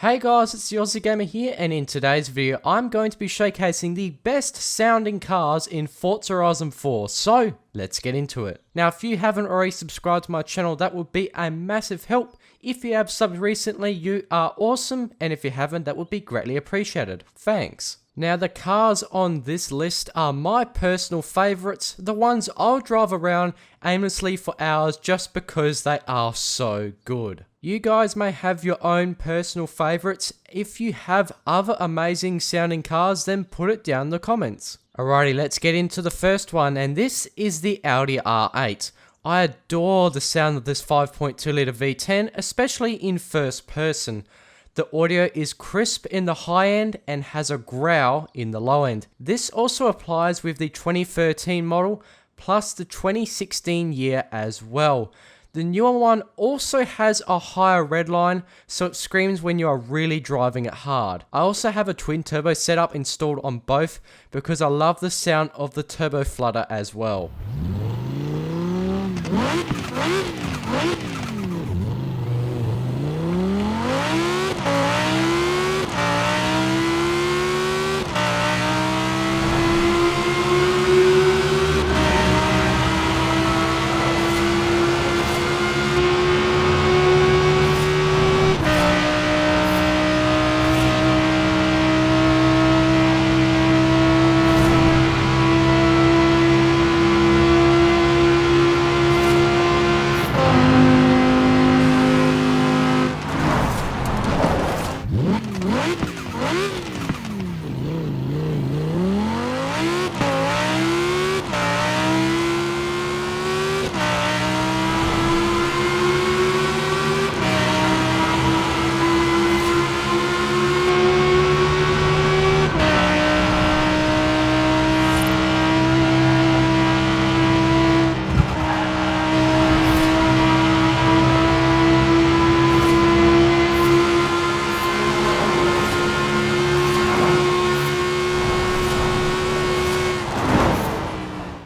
Hey guys, it's the Aussie Gamer here, and in today's video I'm going to be showcasing the best sounding cars in Forza Horizon 4, so let's get into it. Now if you haven't already subscribed to my channel, that would be a massive help. If you have subbed recently, you are awesome, and if you haven't, that would be greatly appreciated. Thanks. Now the cars on this list are my personal favourites, the ones I'll drive around aimlessly for hours just because they are so good. You guys may have your own personal favourites. If you have other amazing sounding cars, then put it down in the comments. Alrighty, let's get into the first one, and this is the Audi R8. I adore the sound of this 5.2 litre V10, especially in first person. The audio is crisp in the high end and has a growl in the low end. This also applies with the 2013 model plus the 2016 year as well. The newer one also has a higher redline, so it screams when you are really driving it hard. I also have a twin turbo setup installed on both because I love the sound of the turbo flutter as well.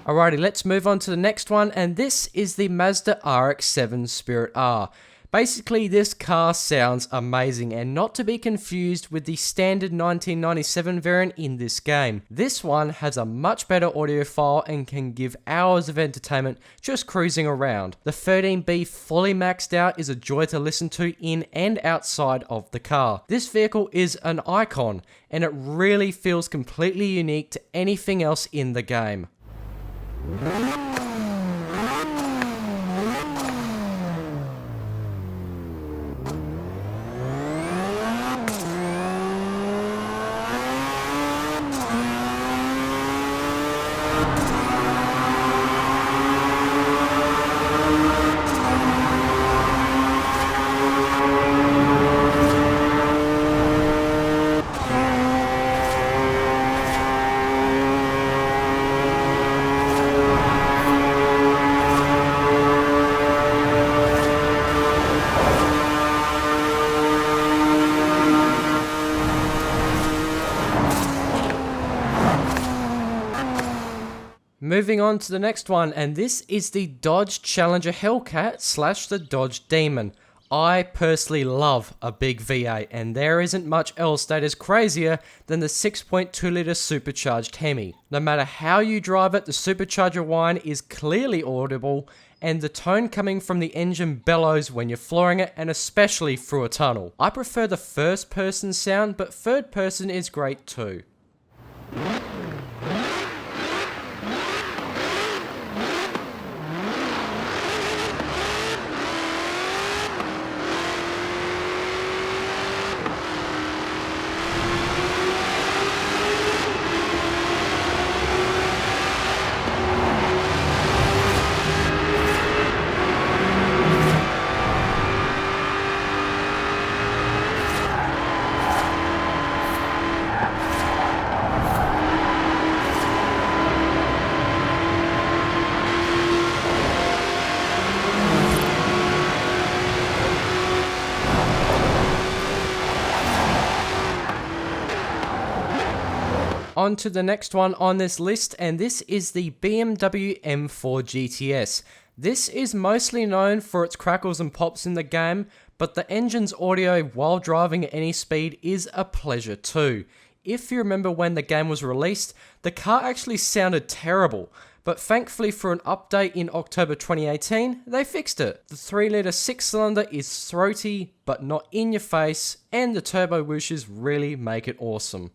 Alrighty, let's move on to the next one, and this is the Mazda RX7 Spirit R. Basically, this car sounds amazing, and not to be confused with the standard 1997 variant in this game. This one has a much better audio file and can give hours of entertainment just cruising around. The 13B fully maxed out is a joy to listen to in and outside of the car. This vehicle is an icon, and it really feels completely unique to anything else in the game. Moving on to the next one, and this is the Dodge Challenger Hellcat slash the Dodge Demon. I personally love a big V8, and there isn't much else that is crazier than the 6.2 litre supercharged Hemi. No matter how you drive it, the supercharger whine is clearly audible, and the tone coming from the engine bellows when you're flooring it, and especially through a tunnel. I prefer the first person sound, but third person is great too. On to the next one on this list, and this is the BMW M4 GTS. This is mostly known for its crackles and pops in the game, but the engine's audio while driving at any speed is a pleasure too. If you remember when the game was released, the car actually sounded terrible, but thankfully for an update in October 2018, they fixed it. The 3-litre 6-cylinder is throaty, but not in your face, and the turbo whooshes really make it awesome.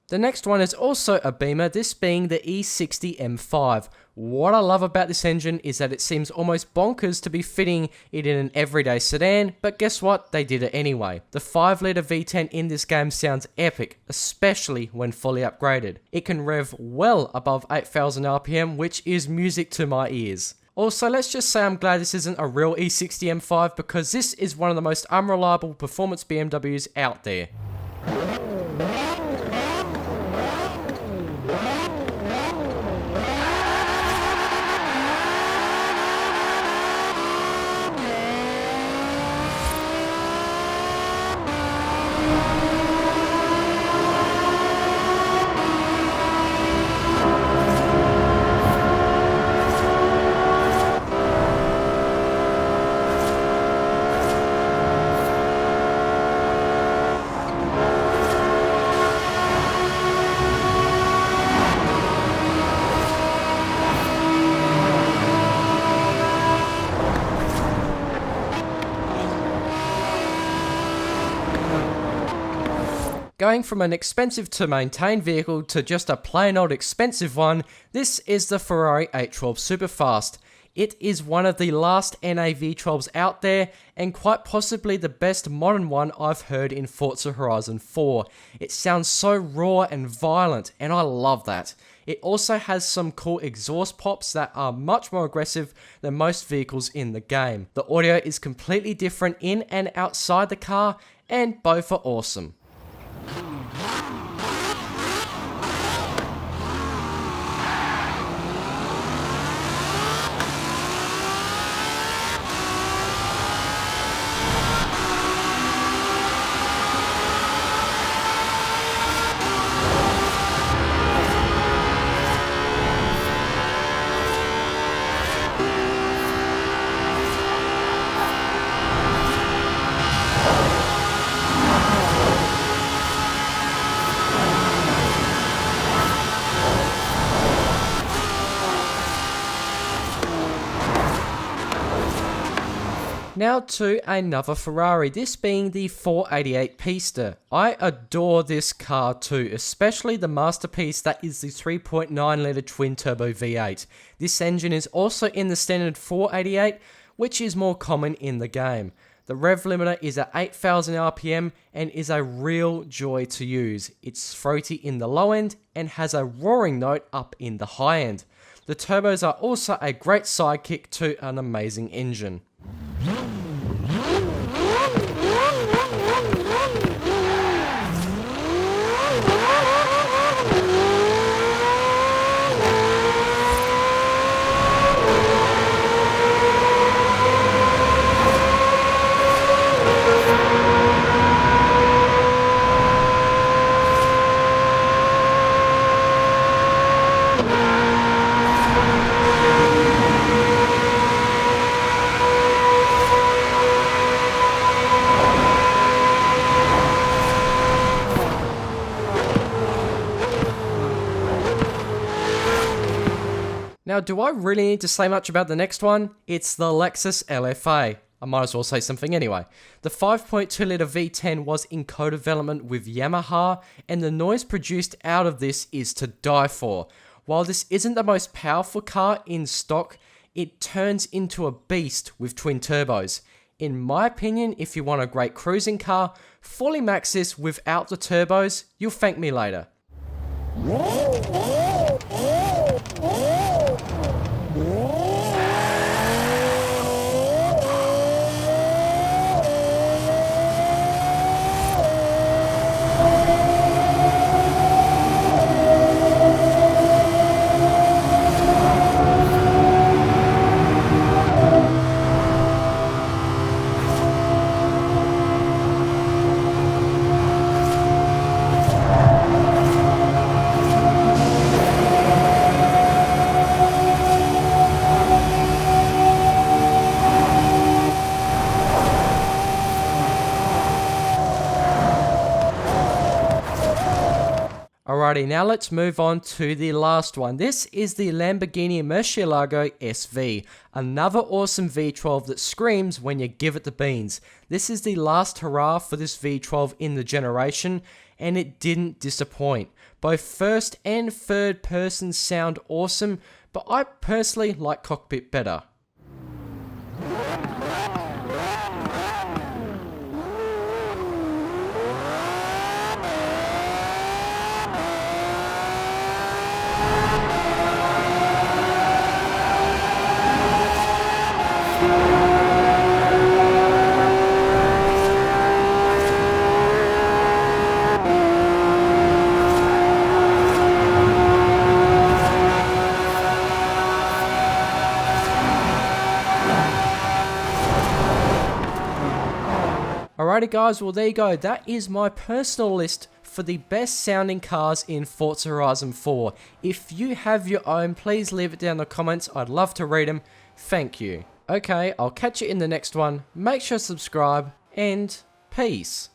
The next one is also a Beamer, this being the E60 M5. What I love about this engine is that it seems almost bonkers to be fitting it in an everyday sedan, but guess what? They did it anyway. The 5-litre V10 in this game sounds epic, especially when fully upgraded. It can rev well above 8,000 RPM, which is music to my ears. Also, let's just say I'm glad this isn't a real E60 M5 because this is one of the most unreliable performance BMWs out there. Going from an expensive to maintain vehicle to just a plain old expensive one, this is the Ferrari 812 Superfast. It is one of the last NA V12s out there, and quite possibly the best modern one I've heard in Forza Horizon 4. It sounds so raw and violent, and I love that. It also has some cool exhaust pops that are much more aggressive than most vehicles in the game. The audio is completely different in and outside the car, and both are awesome. Now to another Ferrari, this being the 488 Pista. I adore this car too, especially the masterpiece that is the 3.9 litre twin turbo V8. This engine is also in the standard 488, which is more common in the game. The rev limiter is at 8,000 RPM and is a real joy to use. It's throaty in the low end and has a roaring note up in the high end. The turbos are also a great sidekick to an amazing engine. Now, do I really need to say much about the next one? It's the Lexus LFA. I might as well say something anyway. The 5.2 litre V10 was in co-development with Yamaha, and the noise produced out of this is to die for. While this isn't the most powerful car in stock, it turns into a beast with twin turbos. In my opinion, if you want a great cruising car, fully max this without the turbos, you'll thank me later. Alrighty, now let's move on to the last one. This is the Lamborghini Murcielago SV, another awesome V12 that screams when you give it the beans. This is the last hurrah for this V12 in the generation, and it didn't disappoint. Both first and third person sound awesome, but I personally like cockpit better. Alrighty guys, well there you go, that is my personal list for the best sounding cars in Forza Horizon 4. If you have your own, please leave it down in the comments, I'd love to read them, thank you. Okay, I'll catch you in the next one, make sure to subscribe, and peace.